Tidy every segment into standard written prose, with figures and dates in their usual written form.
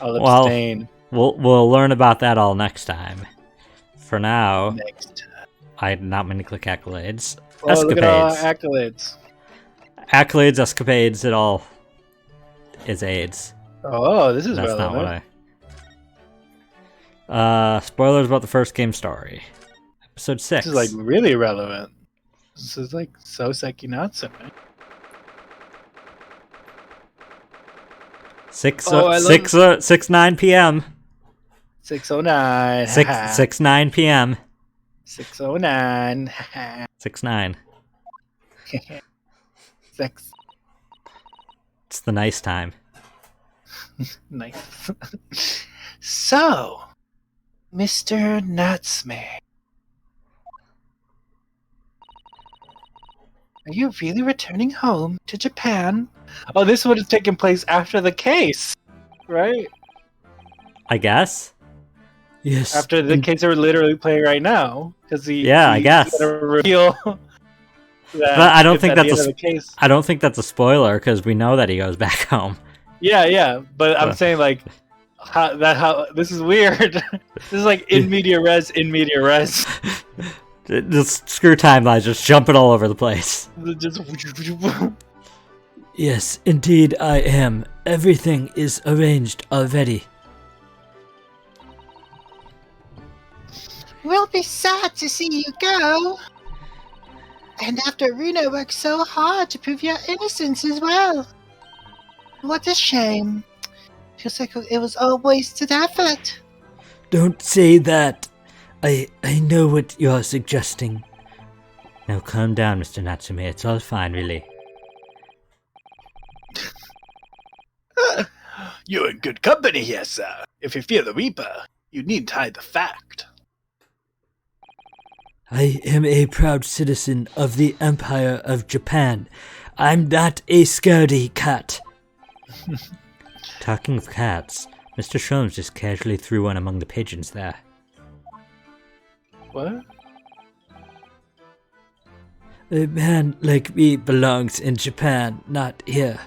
I'll Well, abstain we'll learn about that all next time. For now, next time. I did not mean to click accolades. Oh, look at all our Escapades. accolades. Accolades, escapades, it all is AIDS. Oh, this is That's not relevant. what spoilers about the first game story. Episode 6. This is like really relevant. This is like so Sekinatsu. 6:09 p.m. 609. 6:09 p.m. 609. 6:09. Sex. It's the nice time. Nice. So, Mr. Natsume, are you really returning home to Japan? Oh, this would have taken place after the case, right? I guess. Yes. After the case that we're literally playing right now, because I guess. He's gonna reveal that. But I don't think at the that's end of the case. I don't think that's a spoiler because we know that he goes back home. Yeah, but I'm saying like how this is weird. This is like in media res. Just screw timelines, just jumping all over the place. Just Yes, indeed I am. Everything is arranged already. We'll be sad to see you go. And after Reno worked so hard to prove your innocence as well. What a shame. Feels like it was all wasted effort. Don't say that. I know what you're suggesting. Now calm down, Mr. Natsume. It's all fine, really. You're in good company here, sir. If you fear the Reaper, you needn't hide the fact. I am a proud citizen of the Empire of Japan. I'm not a scaredy cat. Talking of cats, Mr. Sholmes just casually threw one among the pigeons there. What? A man like me belongs in Japan, not here.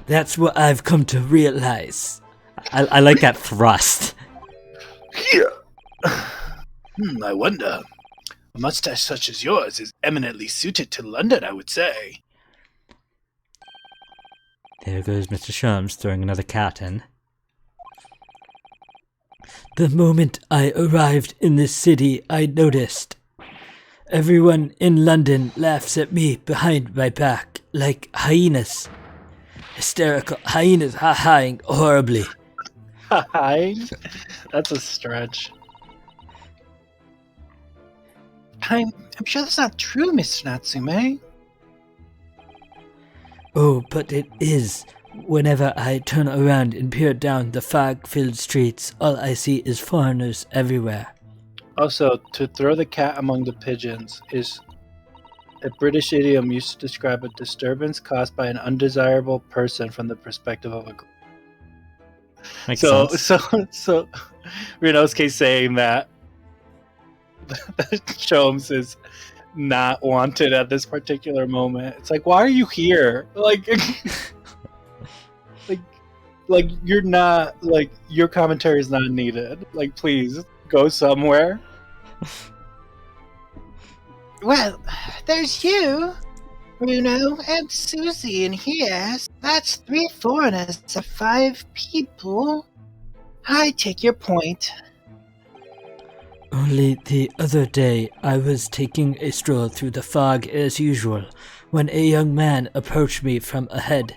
That's what I've come to realize. I like that thrust. Here. I wonder. A mustache such as yours is eminently suited to London, I would say. There goes Mr. Sholmes throwing another cat in. The moment I arrived in this city, I noticed. Everyone in London laughs at me behind my back like hyenas. Hysterical hyenas ha-haing horribly. Hi. That's a stretch. I'm sure that's not true, Mr. Natsume. Oh, but it is. Whenever I turn around and peer down the fog-filled streets, all I see is foreigners everywhere. Also, to throw the cat among the pigeons is a British idiom used to describe a disturbance caused by an undesirable person from the perspective of a group. Makes sense. So, Renosuke saying that Sholmes is not wanted at this particular moment. It's like, why are you here? Like you're not, like, your commentary is not needed. Like, please go somewhere. Well, there's you, Bruno, and Susie in here. That's 3 foreigners of 5 people. I take your point. Only the other day, I was taking a stroll through the fog as usual, when a young man approached me from ahead.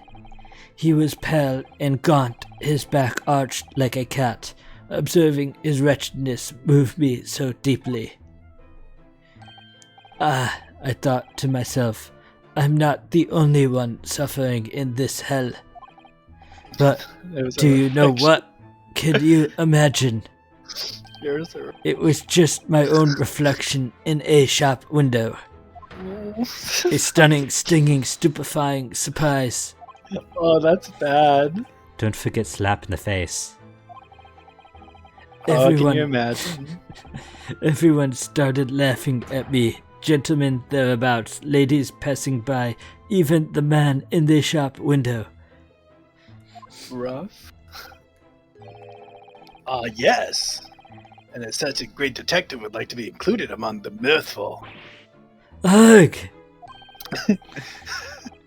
He was pale and gaunt, his back arched like a cat. Observing his wretchedness moved me so deeply. Ah, I thought to myself, I'm not the only one suffering in this hell. But do you know what? Can you imagine? It was just my own reflection in a shop window. A stunning, stinging, stupefying surprise. Oh, that's bad. Don't forget slap in the face. Oh, can you imagine? Everyone started laughing at me. Gentlemen thereabouts, ladies passing by, even the man in the shop window. Rough. Yes. And as such, a great detective would like to be included among the mirthful. Ugh!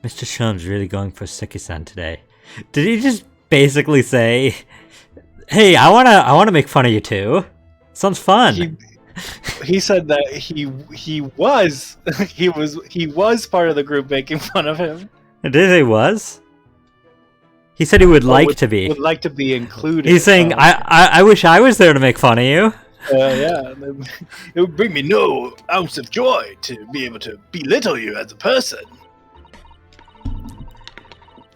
Mr. Sholmes really going for Seki-san today. Did he just basically say, "Hey, I wanna make fun of you too"? Sounds fun. He said that he was he was part of the group making fun of him. Did he was? He said he would to be. Would like to be included. He's saying, I wish I was there to make fun of you. Yeah, it would bring me no ounce of joy to be able to belittle you as a person.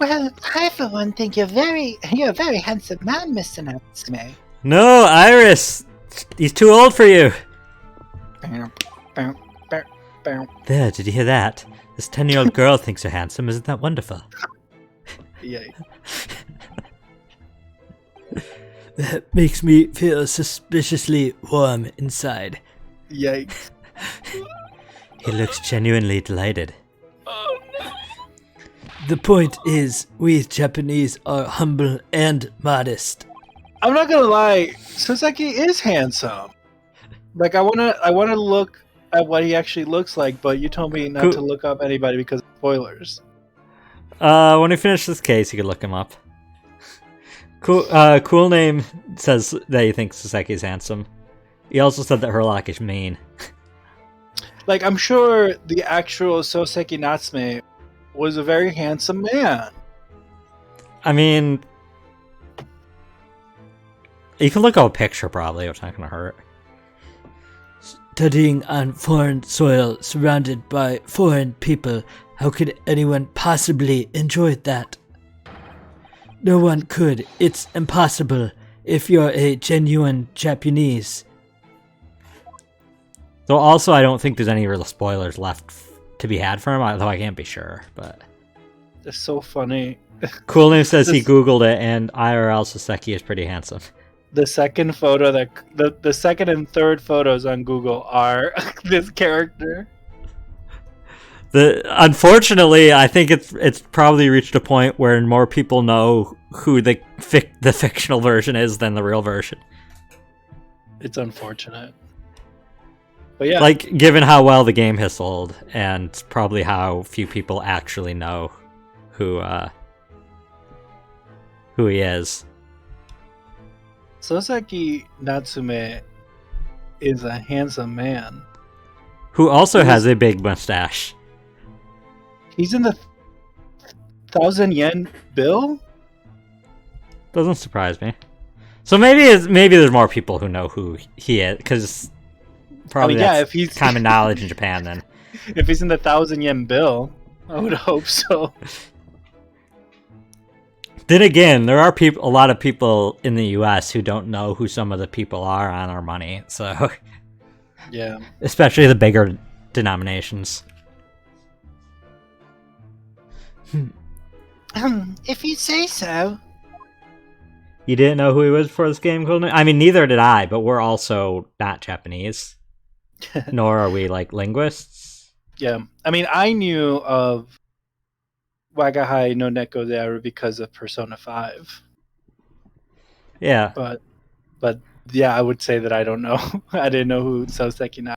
Well, I for one think you're a very handsome man, Mr. Natsume. No, Iris! He's too old for you! There, did you hear that? This 10-year-old girl thinks you're handsome, isn't that wonderful? Yay. That makes me feel suspiciously warm inside. Yikes. He looks genuinely delighted. Oh, no. The point is, we Japanese are humble and modest. I'm not gonna lie, Soseki is handsome. Like, I wanna look at what he actually looks like, but you told me not to look up anybody because of spoilers. When we finish this case, you can look him up. Cool Name says that he thinks Soseki is handsome. He also said that Herlock is mean. Like, I'm sure the actual Soseki Natsume was a very handsome man. I mean, you can look up a picture probably, it's not gonna hurt. Studying on foreign soil, surrounded by foreign people, how could anyone possibly enjoy that? No one could. It's impossible if you're a genuine Japanese. Though also, I don't think there's any real spoilers left to be had for him, although I can't be sure. But it's so funny. Cool Name says he googled it, and IRL Soseki is pretty handsome. The second photo the second and third photos on Google are this character. Unfortunately, I think it's probably reached a point where more people know who the fictional version is than the real version. It's unfortunate. But yeah. Like, given how well the game has sold, and probably how few people actually know who he is. Soseki Natsume is a handsome man. Who also has a big mustache. He's in the 1,000 yen bill? Doesn't surprise me. So maybe there's more people who know who he is, because probably if he's common knowledge in Japan then. If he's in the 1,000 yen bill, I would hope so. Then again, there are a lot of people in the U.S. who don't know who some of the people are on our money, so yeah, especially the bigger denominations. If you say so. You didn't know who he was before this game, Golden? I mean, neither did I, but we're also not Japanese. Nor are we, like, linguists. Yeah. I mean, I knew of Wagahai no Neko Dearu because of Persona 5. Yeah. But yeah, I would say that I don't know. I didn't know who Soseki Natsume.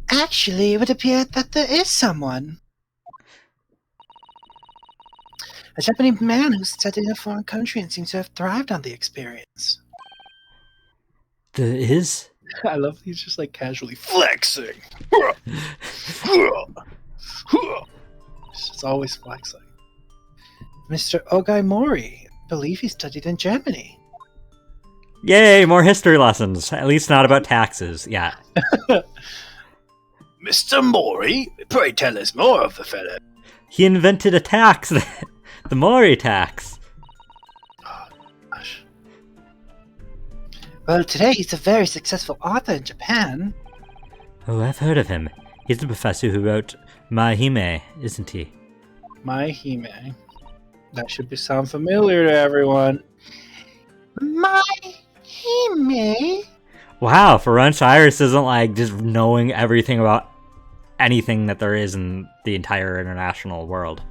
Actually, it would appear that there is someone. A Japanese man who studied in a foreign country and seems to have thrived on the experience. There is? I love he's just like casually flexing. He's just always flexing. Mr. Ogai Mori, I believe he studied in Germany. Yay, more history lessons. At least not about taxes. Yeah. Mr. Mori, pray tell us more of the fellow. He invented a tax, the Mori tax. Oh, gosh. Well, today he's a very successful author in Japan. Oh, I've heard of him. He's the professor who wrote My Hime, isn't he? My Hime. That should sound familiar to everyone. My Hime? Wow, for once Iris isn't like just knowing everything about anything that there is in the entire international world.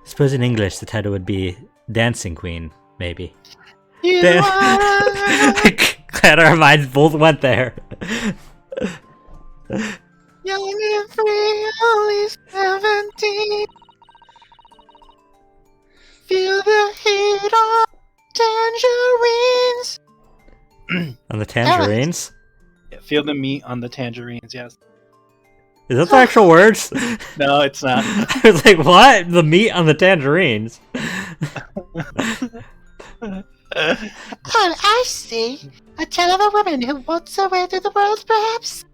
Suppose in English the title would be Dancing Queen, maybe. You are Glad our minds both went there. young and free, only 17. Feel the heat on tangerines. On the tangerines? Yeah, feel the meat on the tangerines, yes. Is that the actual words? No, it's not. I was like, what? The meat on the tangerines? Oh, I see. A tale of a woman who walks her way through the world, perhaps?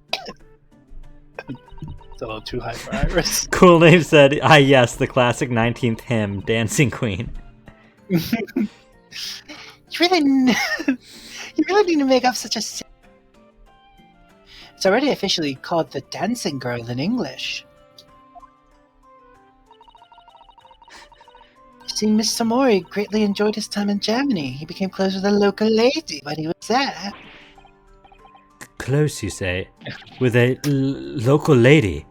It's a little too high for Iris. Cool Name said, ah yes, the classic 19th hymn, Dancing Queen. You really need to make up such a... It's already officially called the Dancing Girl in English. See, Mr. Mori greatly enjoyed his time in Germany. He became close with a local lady when he was there. Close, you say? With a local lady?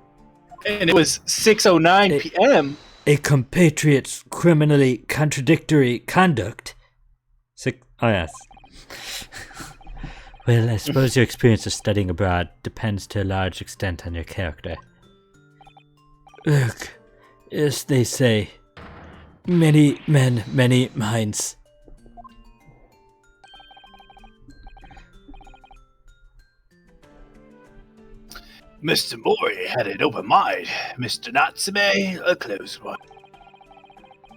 And it was 6:09 p.m. A compatriot's criminally contradictory conduct? Oh, yes. Well, I suppose your experience of studying abroad depends to a large extent on your character. Look, as they say, many men, many minds. Mr. Mori had an open mind. Mr. Natsume, a closed one.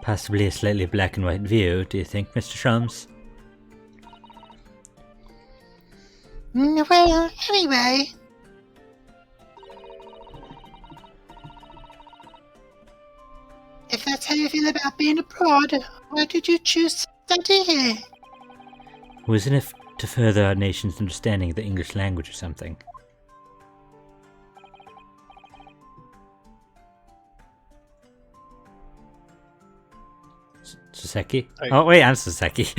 Possibly a slightly black and white view, do you think, Mr. Shrums? Well, anyway... If that's how you feel about being abroad, why did you choose to study here? Wasn't it to further our nation's understanding of the English language or something? Saseki? Oh, wait, I'm Saseki.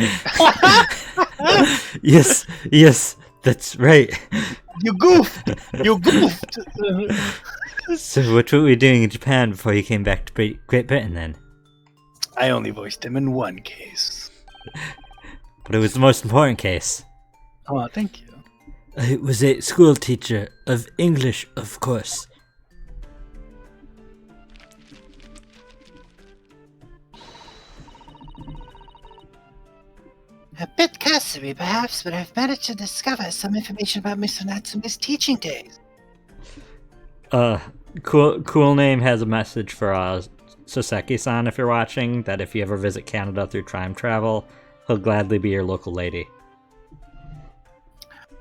Yes, that's right. You goofed! You goofed! So what were we doing in Japan before you came back to Great Britain then? I only voiced him in one case. But it was the most important case. Oh, thank you. I was a school teacher of English, of course. A bit cursory, perhaps, but I've managed to discover some information about Mr. Natsume's teaching days. Cool Name has a message for Soseki-san if you're watching, that if you ever visit Canada through time travel, he'll gladly be your local lady.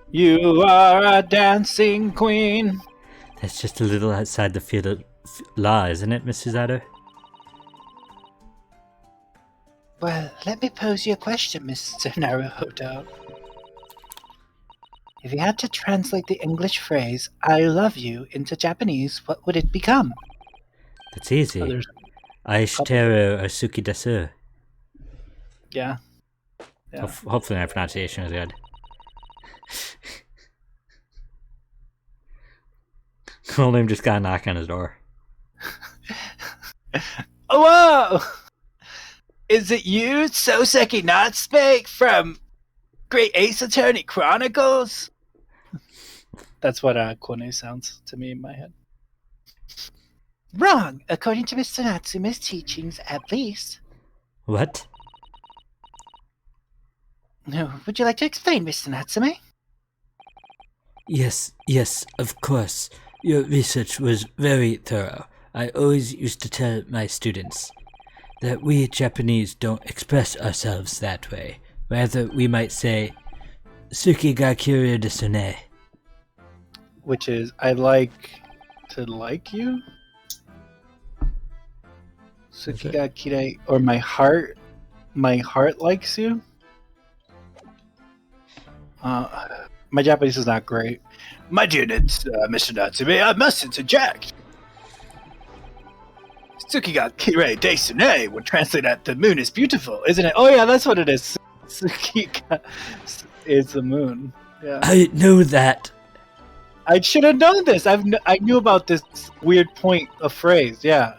You are a dancing queen. That's just a little outside the field of law, isn't it, Miss Suzato? Well, let me pose you a question, Mr. Naruhodo. If you had to translate the English phrase, I love you, into Japanese, what would it become? That's easy. Aishiteru Asuki desu. Yeah. Hopefully my pronunciation is good. Cool Name just got a knock on his door. Oh, whoa! Is it you, Soseki Natsume, from Great Ace Attorney Chronicles? That's what Kone sounds to me in my head. Wrong, according to Mr. Natsume's teachings, at least. What? No, would you like to explain, Mr. Natsume? Yes, of course. Your research was very thorough. I always used to tell my students that we Japanese don't express ourselves that way. Rather, we might say, Suki ga kiryu desu ne. Which is, I like to like you? Suki ga kirei, or my heart likes you? My Japanese is not great. My dear Mr. Natsume, I must interject. Suki ga kirei desu ne would translate that the moon is beautiful, isn't it? Oh yeah, that's what it is. Suki ga is the moon. Yeah. I know that. I should have known this. I knew about this weird point of phrase. Yeah.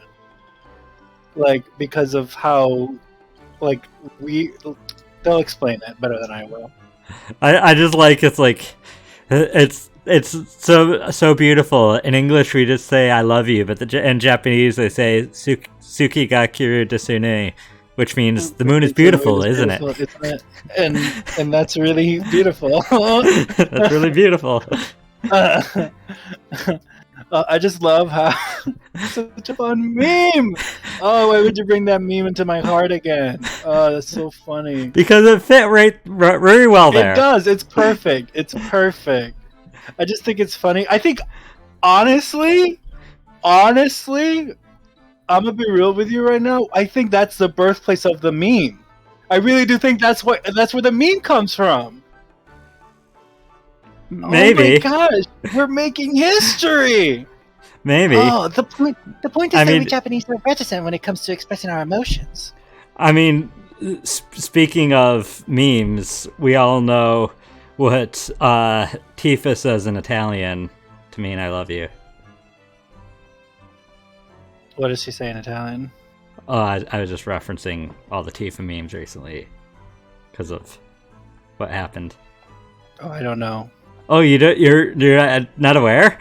Like, because of how like they'll explain it better than I will. I just like it's so beautiful. In English, we just say "I love you," but in Japanese, they say "Suki ga kiru desu ne," which means the moon is beautiful, isn't it? Isn't it? And that's really beautiful. That's really beautiful. I just love how such a fun meme. Oh, why would you bring that meme into my heart again? Oh, that's so funny. Because it fit right very well there. It does. It's perfect. It's perfect. I just think it's funny. I think, honestly, I'm gonna be real with you right now. I think that's the birthplace of the meme. I really do think that's where the meme comes from. Maybe. Oh my gosh, we're making history. Maybe. Oh, the point is that we Japanese are reticent when it comes to expressing our emotions. I mean, speaking of memes, we all know what Tifa says in Italian to mean "I love you." What does she say in Italian? I was just referencing all the Tifa memes recently because of what happened. Oh, I don't know. Oh, you're not aware?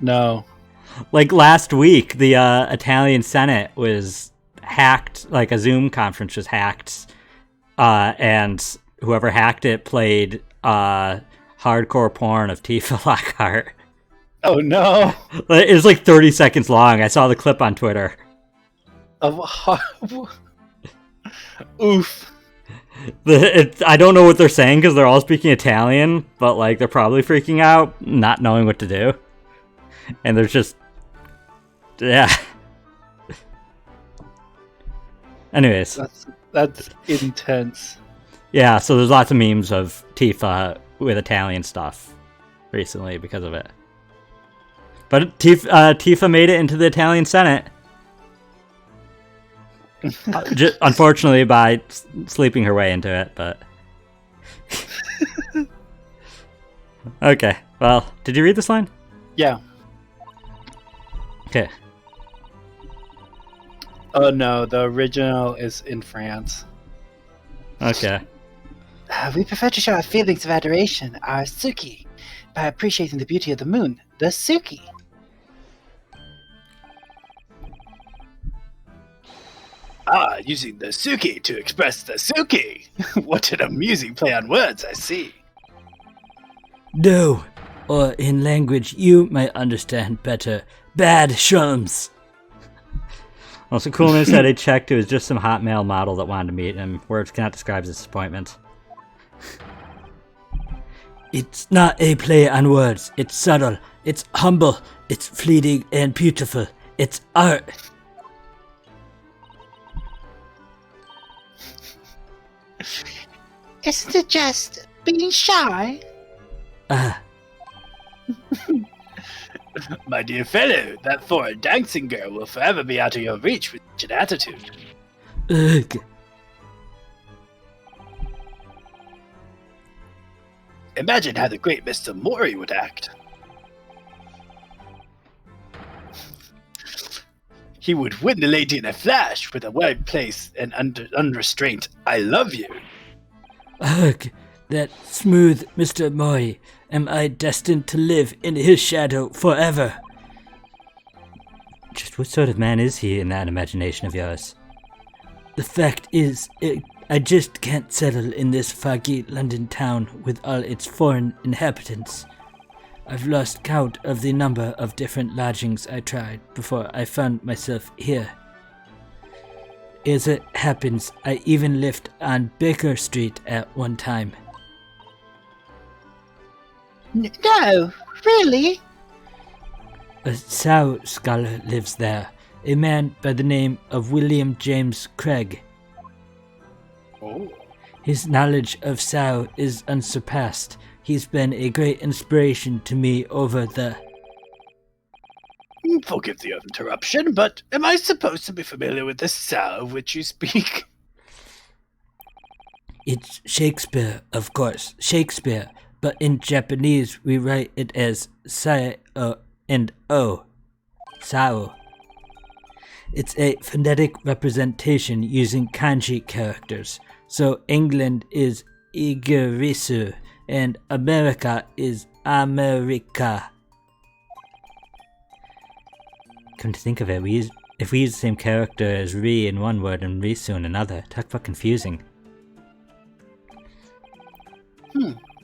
No. Like last week, the Italian Senate was hacked. Like a Zoom conference was hacked, and whoever hacked it played hardcore porn of Tifa Lockhart. Oh no! It was like 30 seconds long. I saw the clip on Twitter. Oof. I don't know what they're saying because they're all speaking Italian, but like they're probably freaking out, not knowing what to do. And there's just, yeah. Anyways, that's intense. Yeah, so there's lots of memes of Tifa with Italian stuff recently because of it. But Tifa made it into the Italian Senate. Unfortunately, by sleeping her way into it, but... Okay, well, did you read this line? Yeah. Okay. Oh no, the original is in France. Okay. We prefer to show our feelings of adoration, our Suki, by appreciating the beauty of the moon, the Suki. Using the Suki to express the Suki. What an amusing play on words, I see. No, or in language you might understand better, bad shums. Also, Coolness said he checked it was just some hot male model that wanted to meet him. Words cannot describe his disappointment. It's not a play on words. It's subtle. It's humble. It's fleeting and beautiful. It's art. Isn't it just being shy? My dear fellow, that foreign dancing girl will forever be out of your reach with such an attitude. Ugh. Imagine how the great Mr. Mori would act. He would win the lady in a flash with a word place and unrestraint "I love you." Ugh, that smooth Mr. Moi. Am I destined to live in his shadow forever? Just what sort of man is he in that imagination of yours? The fact is, I just can't settle in this foggy London town with all its foreign inhabitants. I've lost count of the number of different lodgings I tried before I found myself here. As it happens, I even lived on Baker Street at one time. No, really? A Sao scholar lives there, a man by the name of William James Craig. Oh. His knowledge of Sao is unsurpassed. He's been a great inspiration to me over the... Forgive the interruption, but am I supposed to be familiar with the Sao of which you speak? It's Shakespeare, of course, Shakespeare, but in Japanese we write it as Sao and O. Sao. It's a phonetic representation using kanji characters. So England is Igirisu and America is America. Come to think of it, if we use the same character as Ri in one word and Risu in another, talk about confusing.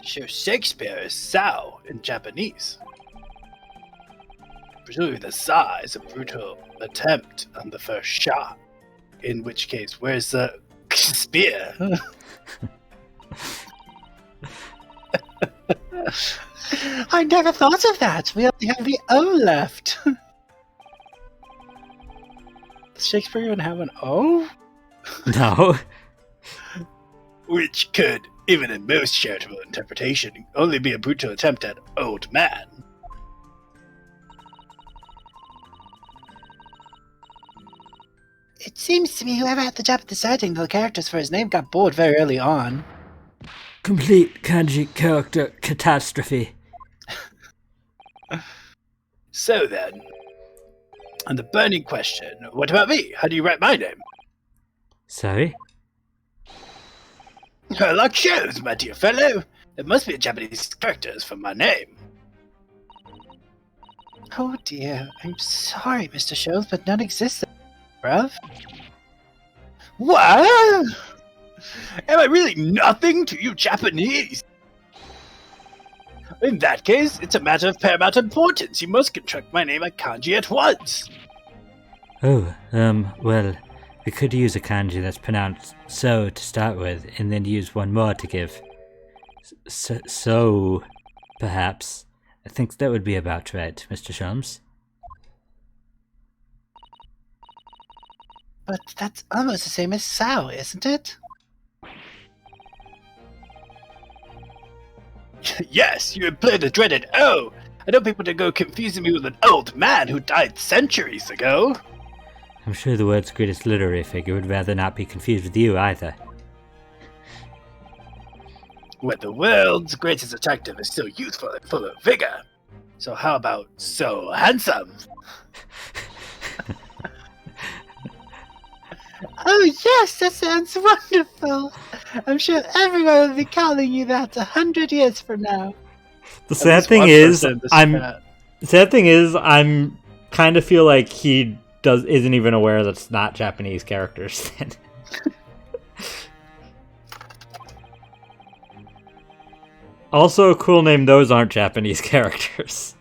Sure, Shakespeare is Sao in Japanese. Presumably the Sa is a brutal attempt on the first shot. In which case, where's the spear? I never thought of that. We only have the O left. Does Shakespeare even have an O? No. Which could, even in most charitable interpretation, only be a brutal attempt at old man. It seems to me whoever had the job of deciding the characters for his name got bored very early on. Complete kanji character catastrophe. So then, on the burning question, what about me? How do you write my name? Sorry? Like shows, my dear fellow. There must be a Japanese characters for my name. Oh dear, I'm sorry, Mr. Shows, but none exist, bruv. What? Am I really nothing to you Japanese? In that case, it's a matter of paramount importance. You must construct my name at kanji at once. Oh, well, we could use a kanji that's pronounced so to start with, and then use one more to give. So, perhaps. I think that would be about right, Mr. Sholmes. But that's almost the same as Sao, isn't it? Yes, you employ the dreaded O. I don't want people to go confusing me with an old man who died centuries ago. I'm sure the world's greatest literary figure would rather not be confused with you either. When the world's greatest detective is still youthful and full of vigor. So how about so handsome? Oh yes, that sounds wonderful. I'm sure everyone will be calling you that 100 years from now. The sad thing is, I'm kind of feel like he isn't even aware that it's not Japanese characters. Also, a cool name, those aren't Japanese characters.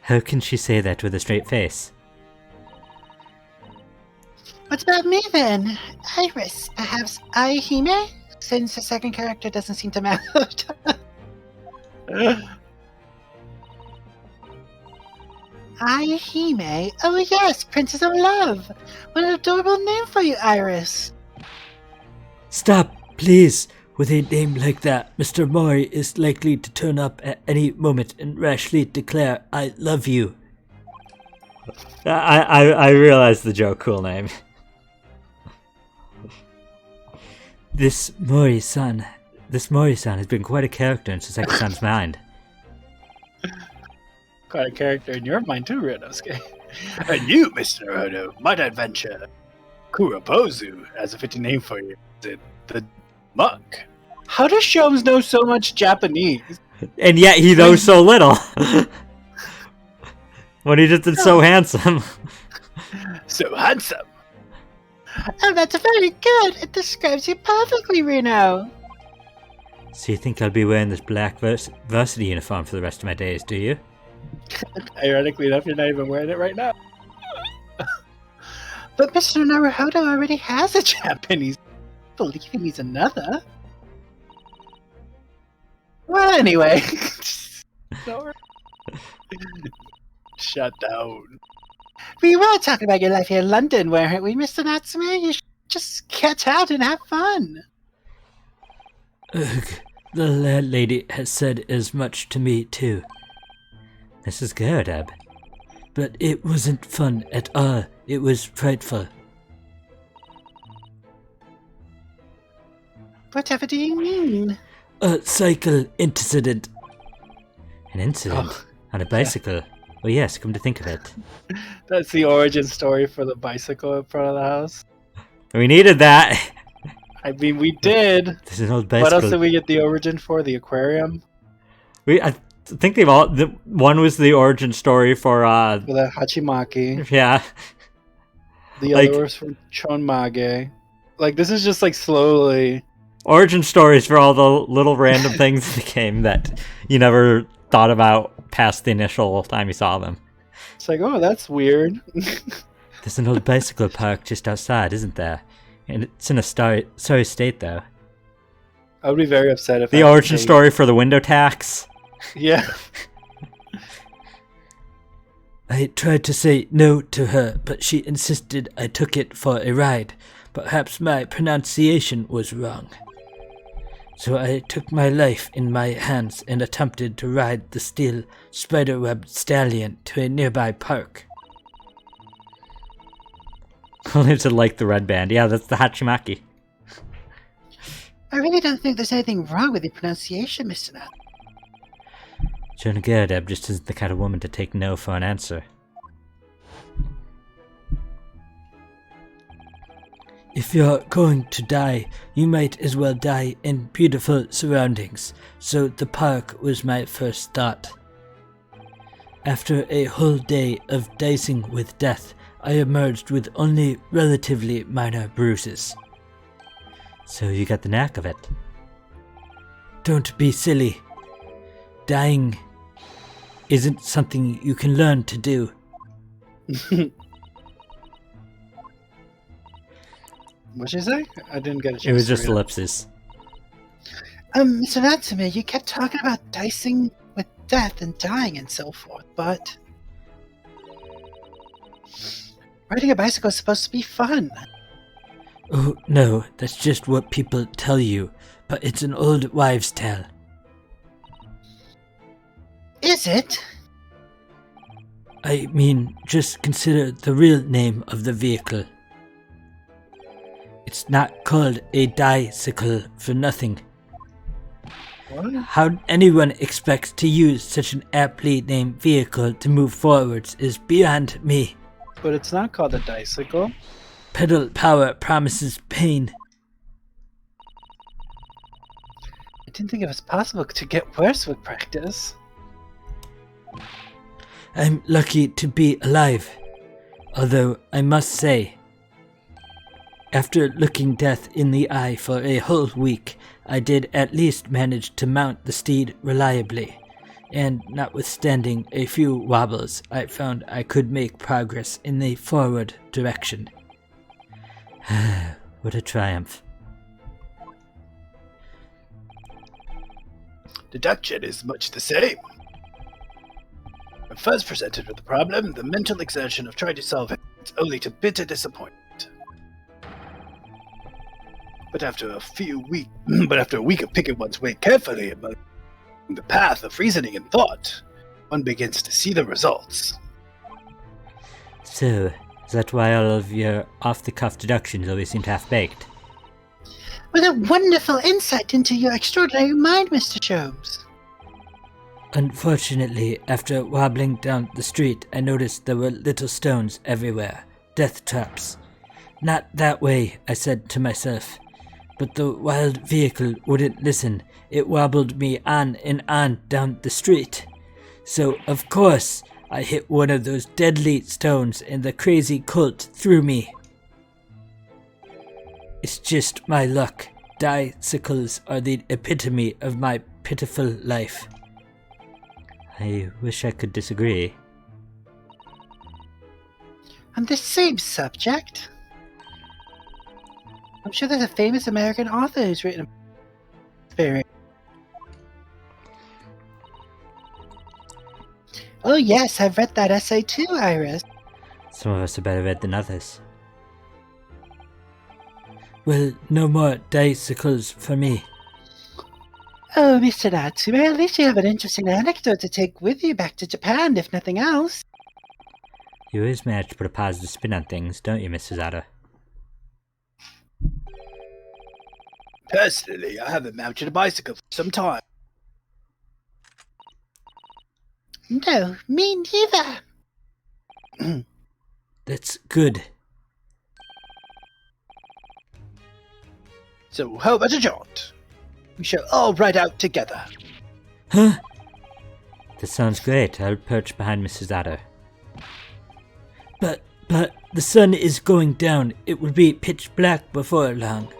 How can she say that with a straight face? What about me then? Iris, perhaps Aihime? Since the second character doesn't seem to matter. Aihime? Oh yes, Princess of Love! What an adorable name for you, Iris! Stop, please! With a name like that, Mr. Mori is likely to turn up at any moment and rashly declare, I love you. I realize the joke, cool name. This Mori-san has been quite a character in Sasaki-san's mind. Quite a character in your mind too, Ryunosuke. And you, Mr. Odo, might I venture Kurobozu as a fitting name for you. The monk. How does Sholmes know so much Japanese? And yet he knows so little. When he just did so handsome. So handsome. Oh, that's very good. It describes you perfectly, Reno. So you think I'll be wearing this black varsity uniform for the rest of my days, do you? Ironically enough, you're not even wearing it right now. But Mr. Naruhodo already has a Japanese. Believing he's another. Well, anyway. Shut down. We were talking about your life here in London, weren't we, Mr. Natsume? You should just get out and have fun. Ugh, the landlady has said as much to me, too. This is good, Ab. But it wasn't fun at all. It was frightful. Whatever do you mean? A cycle incident. An incident? Oh, on a bicycle? Well, yes, come to think of it. That's the origin story for the bicycle in front of the house. We needed that. I mean, we did. This is an old What else bicycle. did we get the origin for? The aquarium? I think they've all. One was the origin story for. For the Hachimaki. Yeah. The other was from Chonmage. Like, this is just like slowly. Origin stories for all the little random things in the game that you never thought about past the initial time you saw them. It's like, oh, that's weird. There's an old bicycle park just outside, isn't there? And it's in a sorry state, though. I would be very upset if the origin story for the window tax. Yeah. I tried to say no to her, but she insisted I took it for a ride. Perhaps my pronunciation was wrong. So I took my life in my hands and attempted to ride the steel spiderweb stallion to a nearby park. Only to like the red band. Yeah, that's the Hachimaki. I really don't think there's anything wrong with your pronunciation, Mr. Nat. Jonah Gerardeb just isn't the kind of woman to take no for an answer. If you're going to die, you might as well die in beautiful surroundings, so the park was my first thought. After a whole day of dicing with death, I emerged with only relatively minor bruises. So you got the knack of it. Don't be silly. Dying isn't something you can learn to do. What'd you say? I didn't get a chance. It was just ellipses. Mr. Natsumi, you kept talking about dicing with death and dying and so forth, but riding a bicycle is supposed to be fun. Oh, no, that's just what people tell you, but it's an old wives' tale. Is it? I mean, just consider the real name of the vehicle. It's not called a dicycle for nothing. What? How anyone expects to use such an aptly named vehicle to move forwards is beyond me. But it's not called a dicycle. Pedal power promises pain. I didn't think it was possible to get worse with practice. I'm lucky to be alive. Although I must say, after looking death in the eye for a whole week, I did at least manage to mount the steed reliably, and notwithstanding a few wobbles, I found I could make progress in the forward direction. What a triumph. Deduction is much the same. When first presented with the problem, the mental exertion of trying to solve it is only to bitter disappointment. But after a week of picking one's way carefully among the path of reasoning and thought, one begins to see the results. So, is that why all of your off-the-cuff deductions always seem half-baked? What a wonderful insight into your extraordinary mind, Mr. Jones. Unfortunately, after wobbling down the street, I noticed there were little stones everywhere. Death traps. Not that way, I said to myself. But the wild vehicle wouldn't listen. It wobbled me on and on down the street. So, of course, I hit one of those deadly stones and the crazy colt threw me. It's just my luck. Dicycles are the epitome of my pitiful life. I wish I could disagree. On the same subject, I'm sure there's a famous American author who's written a experience. Oh yes, I've read that essay too, Iris. Some of us are better read than others. Well, no more dicycles for me. Oh, Mr. Natsume, at least you have an interesting anecdote to take with you back to Japan, if nothing else. You always manage to put a positive spin on things, don't you, Mrs. Otter? Personally, I haven't mounted a bicycle for some time. No, me neither. That's good. So how about a jaunt? We shall all ride out together. Huh? That sounds great. I'll perch behind Mrs. Adder. But the sun is going down. It will be pitch black before long.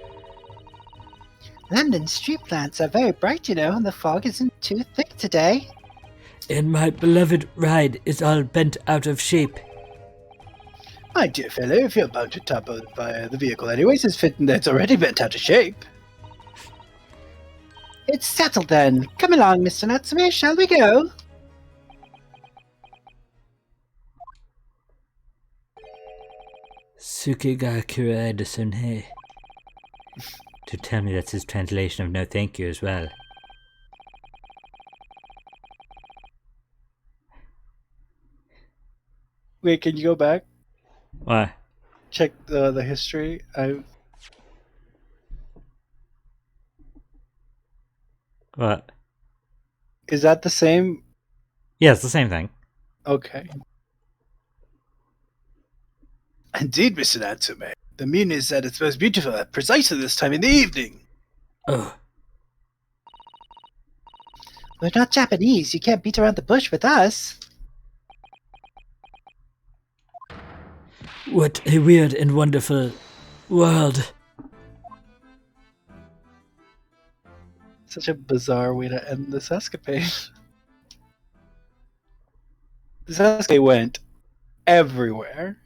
London street lamps are very bright, you know, and the fog isn't too thick today. And my beloved ride is all bent out of shape. My dear fellow, if you're about to topple the vehicle anyways, it's fitting that it's already bent out of shape. It's settled then. Come along, Mr. Natsume, shall we go? Sukiga Kura Desunhe. To tell me that's his translation of no thank you as well. Wait, can you go back? Why? Check the history. What? Is that the same? Yeah, it's the same thing. Okay. Indeed, Mr. Natsume. The moon is at its most beautiful at precisely this time in the evening. Oh. We're not Japanese. You can't beat around the bush with us. What a weird and wonderful world. Such a bizarre way to end this escapade. This escapade went everywhere.